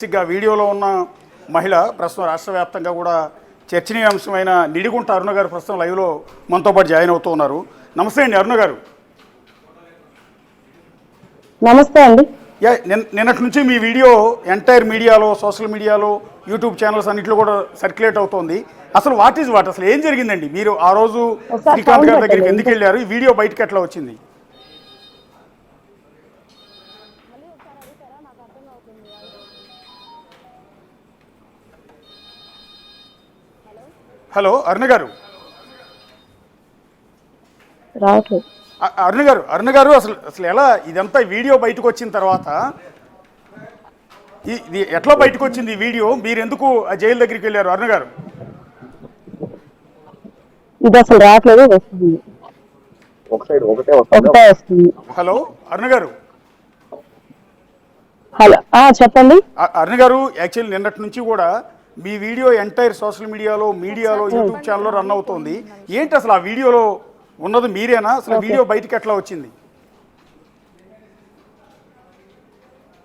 వీడియోలో ఉన్న మహిళ ప్రస్తుతం రాష్ట్ర వ్యాప్తంగా కూడా చర్చనీయాంశమైన నిడిగుంట అరుణ గారు ప్రస్తుతం లైవ్లో మనతో పాటు జాయిన్ అవుతూ ఉన్నారు. నమస్తే అండి అరుణ గారు. నమస్తే అండి. నిన్నటి నుంచి మీ వీడియో ఎంటైర్ మీడియాలో, సోషల్ మీడియాలో, యూట్యూబ్ ఛానల్స్ అన్నింటిలో కూడా సర్క్యులేట్ అవుతోంది. అసలు వాట్ అసలు ఏం జరిగిందండి? మీరు ఆ రోజు శ్రీకాంత్ గారి దగ్గరికి ఎందుకు వెళ్ళారు? ఈ వీడియో బయటకు ఎట్లా వచ్చింది? హలో అరుణ గారు. అరుణ గారు అసలు ఎలా ఇదంతా వీడియో బయటకు వచ్చిన తర్వాత ఇది ఎట్లా బయటకు వచ్చింది? ఈ వీడియో మీరు ఎందుకు జైలు దగ్గరికి వెళ్ళారు అరుణ గారు? ఇది అసలు రావట్లేదు, హలో అరుణ గారు. హలో చెప్పండి అరుణ గారు. యాక్చువల్లీ నిన్నటి నుంచి కూడా మీ వీడియో ఎంటైర్ సోషల్ మీడియాలో, యూట్యూబ్ ఛానల్లో రన్ అవుతోంది. ఏంటి అసలు ఆ వీడియోలో ఉన్నది మీరేనా? అసలు వీడియో బయటకు ఎట్లా వచ్చింది?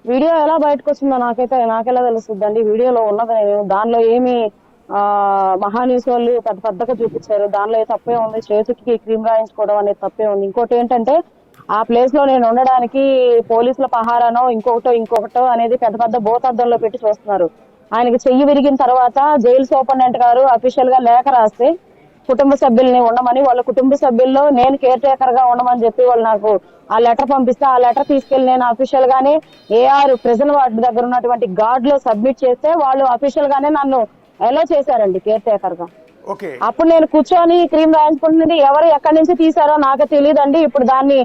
వీడియో ఎలా బయటకు వచ్చిందో నాకెలా తెలుస్తుందండి. వీడియోలో ఉన్నది నేను, దానిలో ఏమి మహాన్యూస్ వాళ్ళు పెద్దగా చూపించారు. దానిలో తప్పే ఉంది, చేతికి క్రీమ్ రాయించుకోవడం అనేది తప్పే ఉంది. ఇంకోటి ఏంటంటే ఆ ప్లేస్ లో నేను ఉండడానికి పోలీసుల పహారానో ఇంకొకటో అనేది పెద్ద భూతద్దంలో పెట్టి చూస్తున్నారు. ఆయనకి చెయ్యి విరిగిన తర్వాత జైలు సూపరింటెండెంట్ గారు అఫీషియల్ గా లేఖ రాస్తే కుటుంబ సభ్యుల్ని ఉండమని, వాళ్ళ కుటుంబ సభ్యుల్లో నేను కేర్ టేకర్ గా ఉండమని చెప్పి వాళ్ళు నాకు ఆ లెటర్ పంపిస్తే, ఆ లెటర్ తీసుకెళ్లి నేను అఫీషియల్ గానే ఏఆర్ ప్రిజన్ వార్డ్ దగ్గర ఉన్నటువంటి గార్డ్ లో సబ్మిట్ చేస్తే వాళ్ళు అఫీషియల్ గానే నన్ను అలో చేశారండి కేర్ టేకర్ గా. అప్పుడు నేను కూర్చొని క్రీమ్ రాయించుకుంటుంది. ఎవరు ఎక్కడి నుంచి తీసారో నాకు తెలియదండి. ఇప్పుడు దాన్ని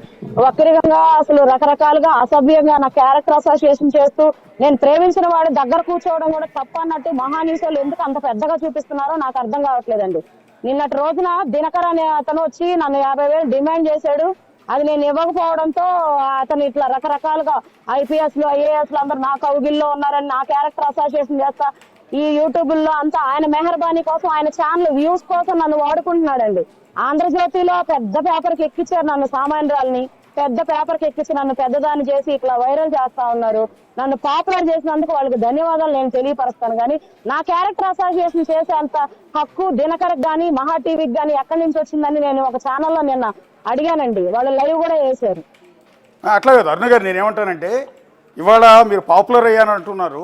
వక్రీయంగా అసలు రకరకాలుగా అసభ్యంగా నా క్యారెక్టర్ అసోసియేషన్ చేస్తూ నేను ప్రేమించిన వాడి దగ్గర కూర్చోవడం కూడా తప్ప అన్నట్టు మహాన్యూస్ వాళ్ళు ఎందుకు అంత పెద్దగా చూపిస్తున్నారో నాకు అర్థం కావట్లేదండి. నిన్నటి రోజున దినకర్ అనే అతను వచ్చి నన్ను 50,000 డిమాండ్ చేశాడు. అది నేను ఇవ్వకపోవడంతో అతను ఇట్లా రకరకాలుగా IPS లు IAS లు అందరు నా కౌగిల్లో ఉన్నారని నా క్యారెక్టర్ అసోసియేషన్ చేస్తా ఈ యూట్యూబ్ లో అంతా ఆయన మెహర్బానీ కోసం, ఆయన ఛానల్ వ్యూస్ కోసం నన్ను వాడుకుంటున్నాడండి. ఆంధ్రజ్యోతిలో పెద్ద పేపర్ కి ఎక్కించారు నన్ను, సామాన్యురాల్ని పెద్ద పేపర్ కి ఎక్కించి నన్ను పెద్దదాన్ని చేసి ఇట్లా వైరల్ చేస్తా ఉన్నారు. నన్ను పాపులర్ చేసినందుకు వాళ్ళకి ధన్యవాదాలు నేను తెలియపరుస్తాను. కానీ నా క్యారెక్టర్ అసోసియేషన్ చేసేంత హక్కు దినకర్కి గానీ, మహా టీవీకి గానీ ఎక్కడి నుంచి వచ్చిందని నేను ఒక ఛానల్లో నిన్న అడిగానండి. వాళ్ళు లైవ్ కూడా వేశారు. అట్లా కదా అరుణ గారు, నేనేమంటానంటే ఇవాళ మీరు పాపులర్ అయ్యాను అంటున్నారు.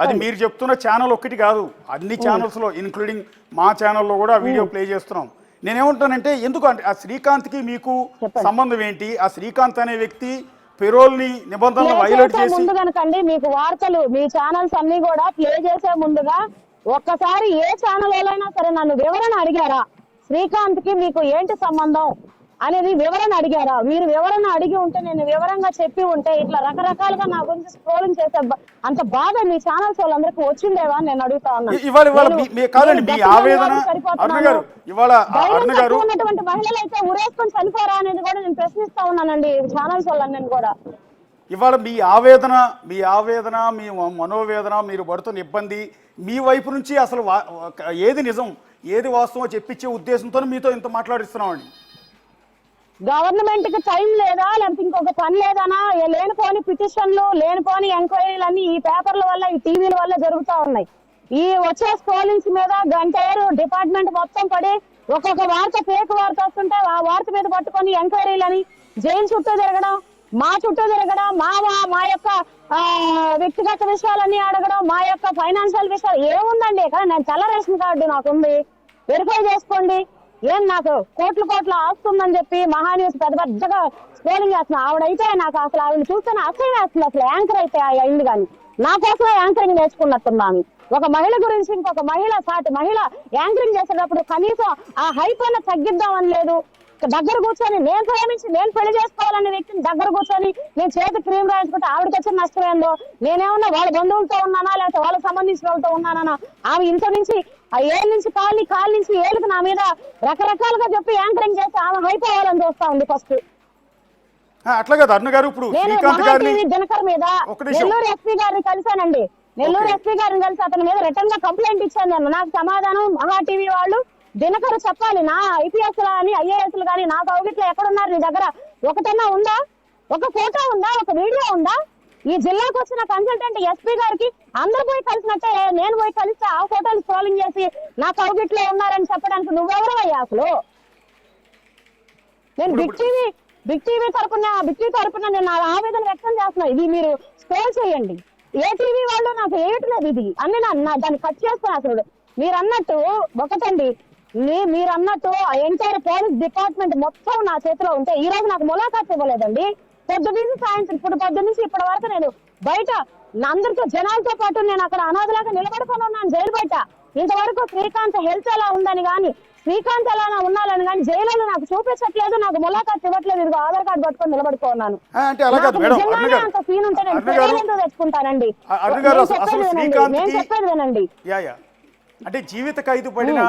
అది మీరు చెప్తున్న ఛానల్ ఒక్కటి కాదు, అన్ని ఛానల్స్ లో ఇంక్లూడింగ్ మా ఛానల్లో కూడా వీడియో ప్లే చేస్తున్నాం. నేనేమంటానంటే ఎందుకు అంటే ఆ శ్రీకాంత్కి మీకు సంబంధం ఏంటి? ఆ శ్రీకాంత్ అనే వ్యక్తి పెరోల్ ని నిబంధనలు వైలేట్ చేసి ముందు కనుకండి మీకు వార్తలు మీ ఛానల్స్ అన్ని కూడా ప్లే చేసే ముందుగా ఒక్కసారి ఏ ఛానల్ ఏలైనా సరే నన్ను వివరణ అడిగారా? శ్రీకాంత్ కి మీకు ఏంటి సంబంధం అనేది వివరణ అడిగారా? మీరు వివరణ అడిగి ఉంటే, నేను వివరంగా చెప్పి ఉంటే ఇట్లా రకరకాలుగా నా గురించి స్క్రోలింగ్ చేసే అంత బాధ మీ ఛానల్స్ వాళ్ళందరికీ వచ్చిందేవా అని నేను అడుగుతా ఉన్నాను. ఉన్నటువంటి మహిళలు అయితే ఉరేసుకొని చనిపోరా అనేది కూడా నేను ప్రశ్నిస్తా ఉన్నానండి ఛానల్స్ వాళ్ళని కూడా. ఇవాళ మీ ఆవేదన, మీ మనోవేదన, మీరు పడుతున్న ఇబ్బంది, మీ వైపు నుంచి అసలు ఏది నిజం ఏది వాస్తవం చెప్పించే ఉద్దేశంతో మీతో ఇంత మాట్లాడిస్తున్నామండి. గవర్నమెంట్ కి టైం లేదా, లేకపోతే ఇంకొక పని లేదనా? లేనిపోని పిటిషన్లు, లేనిపోని ఎంక్వైరీలు అన్ని ఈ పేపర్ల వల్ల, ఈ టీవీల వల్ల జరుగుతూ ఉన్నాయి. ఈ వచ్చే స్క్రోలింగ్స్ మీద గంటేరు డిపార్ట్మెంట్ మొత్తం పడి ఒక్కొక్క వార్త ఫేక్ వార్త వస్తుంటే ఆ వార్త మీద పట్టుకొని ఎంక్వైరీలని జైలు చుట్టూ తిరగడం, మా చుట్టూ తిరగడం, మా యొక్క వ్యక్తిగత విషయాలన్నీ అడగడం, మా యొక్క ఫైనాన్షియల్ విషయాలు ఏముందండి ఇక్కడ? నేను తెల్ల రేషన్ కార్డు నాకుంది, వెరిఫై చేసుకోండి. ఏం నాకు కోట్ల ఆస్తుందని చెప్పి మహాన్యూస్ పెద్దగా స్క్రోలింగ్ చేస్తున్నా. ఆవిడైతే నాకు అసలు ఆవిడని చూస్తేనే అసహ్యం వేస్తుంది. అసలు యాంకర్ అయితే అయింది కానీ నా కోసమే యాంకరింగ్ నేర్చుకున్నట్టున్నాను. ఒక మహిళ గురించి ఇంకొక సాటి మహిళ యాంకరింగ్ చేసేటప్పుడు కనీసం ఆ హైప్ అయినా తగ్గిద్దామని లేదు. దగ్గర కూర్చొని నేను ప్రేమించి నేను పెళ్లి చేసుకోవాలనే వ్యక్తిని దగ్గర కూర్చొని నేను చేతి క్రీమ్ రాయించుకుంటే ఆవిడకి వచ్చిన నష్టం ఏందో? నేనేమన్నా వాళ్ళ బంధువులతో ఉన్నానా, లేకపోతే వాళ్ళకి సంబంధించిన వాళ్ళతో ఉన్నానా? ఆమె ఇంత నుంచి ఆ ఏళ్ళ నుంచి కాళ్ళ నుంచి ఏళ్ళకి నా మీద రకరకాలుగా చెప్పి యాంకరింగ్ చేసి ఆమె హైప్ అవ్వాలని చూస్తా ఉంది. ఫస్ట్ అట్లా కదా అరుణ గారు. ఇప్పుడు దినకర్ మీద నెల్లూరు ఎస్పీ గారిని కలిశానండి. నెల్లూరు ఎస్పీ గారిని కలిసి అతని మీద రిటర్న్ గా కంప్లైంట్ ఇచ్చాను నేను. నాకు సమాధానం మహా టీవీ వాళ్ళు దినకర్ చెప్పాలి. నా IPS కానీ IAS లు కానీ నా కౌగిట్లో ఎక్కడున్నారు? నీ దగ్గర ఒకటన్నా ఉందా? ఒక ఫోటో ఉందా? ఒక వీడియో ఉందా? ఈ జిల్లాకు వచ్చిన కన్సల్టెంట్ ఎస్పీ గారికి అందరూ పోయి కలిసినట్టే నేను పోయి కలిస్తే ఆ ఫోటోలు స్క్రోలింగ్ చేసి నా కౌగిట్లో ఉన్నారని చెప్పడానికి నువ్వెవరయ్యా అసలు? నేను బిగ్ టీవీ తరపున నేను నా ఆవేదన వ్యక్తం చేస్తున్నా. ఇది మీరు స్క్రోల్ చేయండి. ఏ టీవీ వాళ్ళు నాకు వేయట్లేదు ఇది అన్ని దాన్ని కట్ చేస్తాను. అసలు మీరు అన్నట్టు ఒకటండి, మీరు అన్నట్టు ఎంటైర్ పోలీస్ డిపార్ట్మెంట్ మొత్తం నా చేతిలో ఉంటే ఈ రోజు నాకు ములాఖాత్ ఇవ్వలేదండి. పొద్దున్నీ సాయంత్రం పొద్దు నుంచి ఇప్పటి వరకు నేను బయట అందరితో జనాలతో పాటు నేను అక్కడ అనాథలాగా నిలబడుకొని ఉన్నాను జైలు బయట. ఇంతవరకు శ్రీకాంత్ హెల్త్ ఎలా ఉందని కానీ శ్రీకాంత్ ఎలా ఉన్నాలని కానీ జైలు నాకు చూపించట్లేదు, నాకు ములాఖాత్ ఇవ్వట్లేదు. ఇది ఆధార్ కార్డు పట్టుకొని నిలబడుకున్నాను. అంత సీన్ ఉంటే నేను ఎందుకు తెచ్చుకుంటానండి? నేను చెప్పేది వినండి. అంటే జీవిత ఖైదు పడిన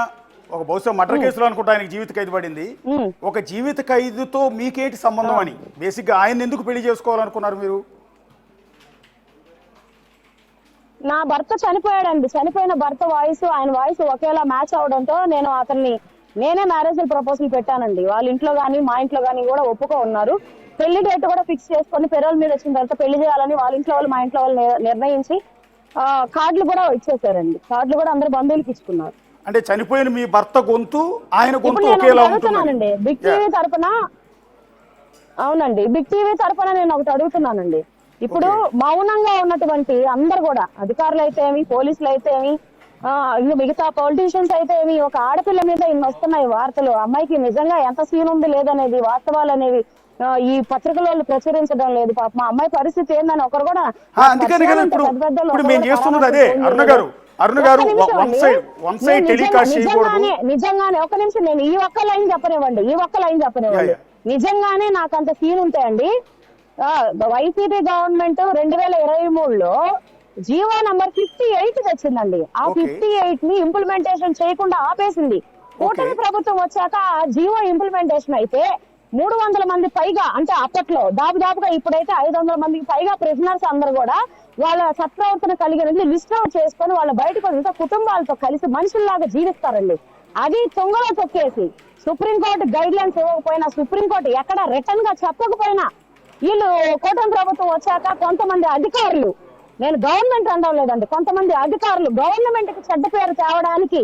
ఒక బహుశా మర్డర్ కేసులో అనుకుంటా ఆయనకి జీవిత ఖైదు పడింది. ఒక జీవిత ఖైదుతో మీకేంటి సంబంధం అని బేసిక్ గా ఆయన ఎందుకు పెళ్లి చేసుకోవాలనుకున్నారు మీరు? నా భర్త చనిపోయాడండి. చనిపోయిన భర్త వాయిస్ ఆయన వాయిస్ ఒకేలా మ్యాచ్ అవడంతో నేనే మ్యారేజ్ ప్రపోజల్ పెట్టానండి. వాళ్ళ ఇంట్లో గానీ మా ఇంట్లో గానీ కూడా ఒప్పుకో ఉన్నారు. పెళ్లి డేట్ కూడా ఫిక్స్ చేసుకొని పెరోల్ మీద వచ్చిన తర్వాత పెళ్లి చేయాలని వాళ్ళ ఇంట్లో వాళ్ళు మా ఇంట్లో వాళ్ళు నిర్ణయించి కార్డులు కూడా ఇచ్చేసారండి. కార్డులు కూడా అందరు బంధువులకి ఇచ్చుకున్నారు. అంటే చనిపోయిన మీ భర్త గొంతు ఆయన గొంతు ఒకేలా ఉంటుందండి. బిగ్ టీవీ తరపున అవునండి, బిగ్ టీవీ తరపున నేను ఒకటి అడుగుతున్నానండి. ఇప్పుడు మౌనంగా ఉన్నటువంటి అందరు కూడా అధికారులు అయితే ఏమి, పోలీసులు అయితే ఏమి, మిగతా పొలిటీషియన్స్ అయితే ఏమి, ఒక ఆడపిల్ల మీద ఇన్ని వస్తున్నాయి వార్తలు. అమ్మాయికి నిజంగా ఎంత సీన్ ఉంది లేదనేది వాస్తవాలు అనేవి ఈ పత్రికలో ప్రచురించడం లేదు. పాప మా అమ్మాయి పరిస్థితి ఏందని ఒకరు కూడా నిజంగానే ఒక నిమిషం నేను ఈ ఒక్క లైన్ చెప్పనివ్వండి. నిజంగానే నాకు అంత సీన్ ఉంటాయండి. వైసీపీ గవర్నమెంట్ 2023లో జీవో నంబర్ 58 తెచ్చిందండి. ఆ 58 ని ఇంప్లిమెంటేషన్ చేయకుండా ఆపేసింది. కూటమి ప్రభుత్వం వచ్చాక ఆ జీవో ఇంప్లిమెంటేషన్ అయితే 300 మంది పైగా, అంటే అప్పట్లో దాదాపుగా ఇప్పుడైతే 500 మందికి పైగా ప్రిజనర్స్ అందరూ కూడా వాళ్ళ సత్ప్రవర్తన కలిగిన లిస్ట్ అవుట్ చేసుకొని వాళ్ళ బయటకు వదిలితే కుటుంబాలతో కలిసి మనుషుల్లాగా జీవిస్తారండి. అది తొంగలో తొక్కేసి సుప్రీంకోర్టు గైడ్ లైన్స్ ఇవ్వకపోయినా, సుప్రీంకోర్టు ఎక్కడ రిటర్న్ గా చెప్పకపోయినా వీళ్ళు కూటమి ప్రభుత్వం వచ్చాక కొంతమంది అధికారులు, నేను గవర్నమెంట్ అనడం లేదండి, కొంతమంది అధికారులు గవర్నమెంట్ కి చెడ్డ పేరు తేవడానికి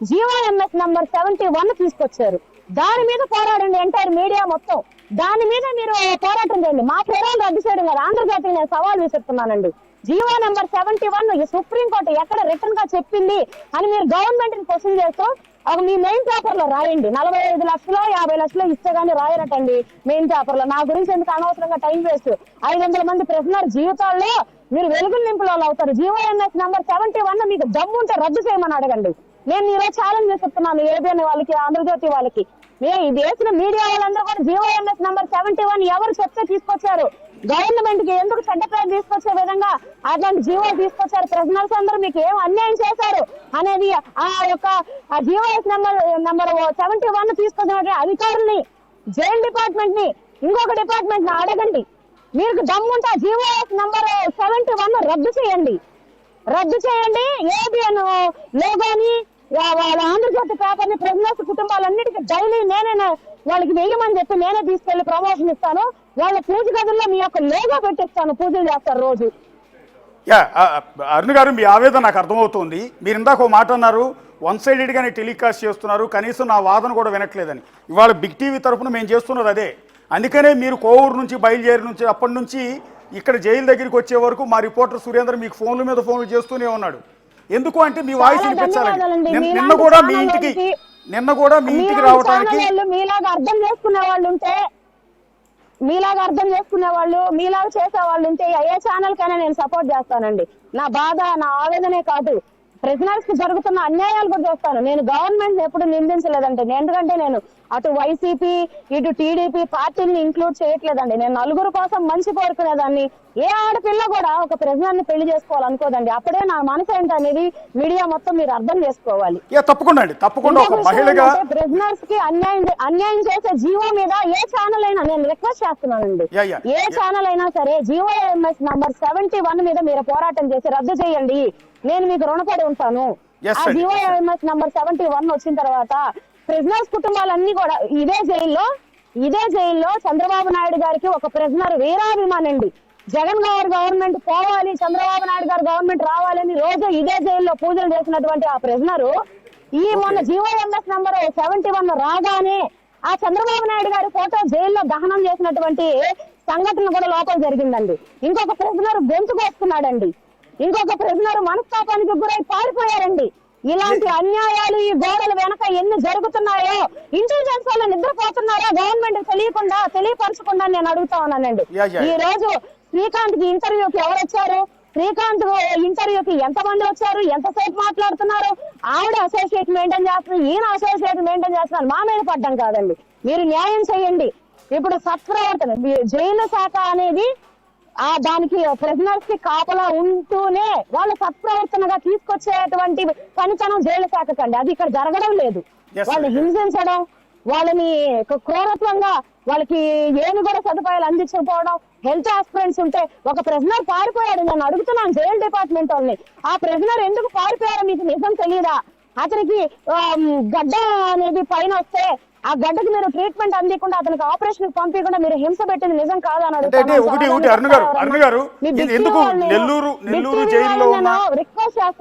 జీవోఎంఎస్ నంబర్ 71 తీసుకొచ్చారు. దాని మీద పోరాడండి ఎంటైర్ మీడియా మొత్తం. దాని మీద మీరు పోరాటం చేయండి. మా పేరాలు రద్దు చేయడం కదా, ఆంధ్రజ్యోతికి నేను సవాల్ విసురుతున్నానండి. జీవో నెంబర్ 71 సుప్రీంకోర్టు ఎక్కడ రిటర్న్ గా చెప్పింది అని మీరు గవర్నమెంట్ ని క్వశ్చన్ చేస్తూ మీ మెయిన్ పేపర్ లో రాయండి. 45 లక్షలు 50 లక్షలు ఇస్తే గానీ రాయరటండి మెయిన్ పేపర్ లో. నా గురించి ఎందుకు అనవసరంగా టైం వేస్ట్? 500 మంది ప్రిజనర్ జీవితాల్లో మీరు వెలుగులు నింపుల వాళ్ళు అవుతారు. జీవోఎంఎస్ నంబర్ 71 మీకు దమ్ముంటే రద్దు చేయమని అడగండి. నేను ఈరోజు ఛాలెంజ్ చేస్తున్నాను ఏబిఎన్ వాళ్ళకి, ఆంధ్రజ్యోతి వాళ్ళకి. ఈ దేశం మీడియా వాళ్ళందరూ కూడా జీవోఎంఎస్ నంబర్ 71 ఎవరు చెప్తే తీసుకొచ్చారు? గవర్నమెంట్ కి ఎందుకు చెడ్డ పేరు తీసుకొచ్చే విధంగా అట్లాంటి జీవో తీసుకొచ్చారు? ప్రిజనర్స్ అందరూ మీకు ఏం అన్యాయం చేశారు అనేది ఆ జీవోఎస్ నంబర్ 71 తీసుకొచ్చిన అధికారుల్ని, జైల్ డిపార్ట్మెంట్ ని, ఇంకొక డిపార్ట్మెంట్ ని అడగండి. మీకు దమ్ముంటే జీవోఎస్ నంబర్ 71 రద్దు చేయండి. ఏబిఎన్ లోగాని వాళ్ళ ఆంధ్రజ్యోతి పేపర్ ని ప్రెసిడెంట్స్ కుటుంబాలన్నిటికీ డైలీ నేనే వాళ్ళకి వేయమని చెప్పి నేనే తీసుకెళ్లి ప్రమోషన్ ఇస్తాను. వాళ్ళ పూజ గదుల్లో మీ యొక్క లోగో పెట్టిస్తాను, పూజలు చేస్తారు రోజు. అరుణ్ గారు, మీ ఆవేదన నాకు అర్థమవుతుంది. మీరు ఇందాక ఒక మాట అన్నారు, వన్ సైడెడ్ గానే టెలికాస్ట్ చేస్తున్నారు, కనీసం నా వాదన కూడా వినట్లేదని. ఇవాళ బిగ్ టీవీ తరఫున మేము చేస్తున్నది అదే. అందుకనే మీరు కోవూరు నుంచి బయలుదేరి నుంచి అప్పటి నుంచి ఇక్కడ జైలు దగ్గరికి వచ్చే వరకు మా రిపోర్టర్ సురేంద్ర మీకు ఫోన్ల మీద ఫోన్లు చేస్తూనే ఉన్నాడు. ఎందుకు అంటే మీ వాయిస్ వినిపించాలండి. నిన్న కూడా మీ ఇంటికి రావడానికి మీలాగా అర్థం చేసుకునే వాళ్ళు ఉంటే, మీలాగా చేసే వాళ్ళు ఉంటే ఏ ఛానల్ కైనా నేను సపోర్ట్ చేస్తానండి. నా బాధ, నా ఆవేదనే కాదు, ప్రిజనర్స్ కి జరుగుతున్న అన్యాయాలు కూడా చేస్తాను. నేను గవర్నమెంట్ ఎప్పుడు నిందించలేదండి. ఎందుకంటే నేను అటు వైసీపీ ఇటు టీడీపీ పార్టీని ఇంక్లూడ్ చేయట్లేదండి. నేను నలుగురు కోసం మంచి కోరుకునేదాన్ని. ఏ ఆడపిల్ల కూడా ఒక ప్రిజనర్ ని పెళ్లి చేసుకోవాలనుకోదండి. అప్పుడే నా మనసు ఏంటనేది మీడియా మొత్తం మీరు అర్థం చేసుకోవాలి. ప్రిజనర్స్ కి అన్యాయం చేసే జీవో మీద ఏ ఛానల్ అయినా నేను రిక్వెస్ట్ చేస్తున్నానండి, ఏ ఛానల్ అయినా సరే జీవోఎంఎస్ నంబర్ 71 మీద మీరు పోరాటం చేసి రద్దు చేయండి. నేను మీకు రుణపడి ఉంటాను. ఆ జీవోఎంఎస్ నంబర్ 71 వచ్చిన తర్వాత ప్రిజనర్స్ కుటుంబాలన్నీ కూడా ఇదే జైల్లో చంద్రబాబు నాయుడు గారికి ఒక ప్రిజనర్ వీరాభిమానండి. జగన్ గారి గవర్నమెంట్ పోవాలి, చంద్రబాబు నాయుడు గారి గవర్నమెంట్ రావాలని రోజు ఇదే జైల్లో పూజలు చేసినటువంటి ఆ ప్రిజనర్ ఈ మొన్న జీవోఎంఎస్ నంబర్ 71 రాగానే ఆ చంద్రబాబు నాయుడు గారి ఫోటో జైల్లో దహనం చేసినటువంటి సంఘటన కూడా లోపల జరిగిందండి. ఇంకొక ప్రిజనర్ గొంతుకు వస్తున్నాడండి, ఇంకొక ప్రిజనర్ మనస్తాపానికి గురై పారిపోయారండి. ఇలాంటి అన్యాయాలు ఈ గోడల వెనక ఎన్ని జరుగుతున్నాయో ఇంటెలిజెన్స్ వాళ్ళు నిద్రపోతున్నారో గవర్నమెంట్ తెలియకుండా తెలియపరచకుండా నేను అడుగుతా ఉన్నానండి. ఈ రోజు శ్రీకాంత్ కి ఇంటర్వ్యూకి ఎవరు వచ్చారు, శ్రీకాంత్ ఇంటర్వ్యూకి ఎంతమంది వచ్చారు, ఎంతసేపు మాట్లాడుతున్నారు, ఆవిడ అసోసియేట్ మెయింటైన్ చేస్తున్నారు, ఈయన అసోసియేట్ మెయింటైన్ చేస్తున్నారు. మా మీద పడ్డం కాదండి, మీరు న్యాయం చేయండి. ఇప్పుడు సత్ప్రవర్తన జైలు శాఖ అనేది దానికి ప్రిజనర్స్ కి కాపలా ఉంటూనే వాళ్ళ సత్ప్రవర్తనగా తీసుకొచ్చేటువంటి పనితనం జైలు శాఖకండి. అది ఇక్కడ జరగడం లేదు. వాళ్ళని హింసించడం, వాళ్ళని క్రూరత్వంగా వాళ్ళకి ఏమి కూడా సదుపాయాలు అందించకపోవడం, హెల్త్ ఆస్పిరెంట్స్ ఉంటే ఒక ప్రిజనర్ పారిపోయాడు. నేను అడుగుతున్నాను జైలు డిపార్ట్మెంట్ వాళ్ళని, ఆ ప్రిజనర్ ఎందుకు పారిపోయారో మీకు నిజం తెలియదా? అతనికి గడ్డ అనేది పైన వస్తే ఆ గడ్డకి మీరు ట్రీట్మెంట్ అందించకుండా అతనికి ఆపరేషన్ పంపించకుండా మీరు హింస పెట్టింది నిజం కాదని అరుణ గారు ఎందుకు నెల్లూరు జైల్లో రిక్వెస్ట్ చేస్తాను.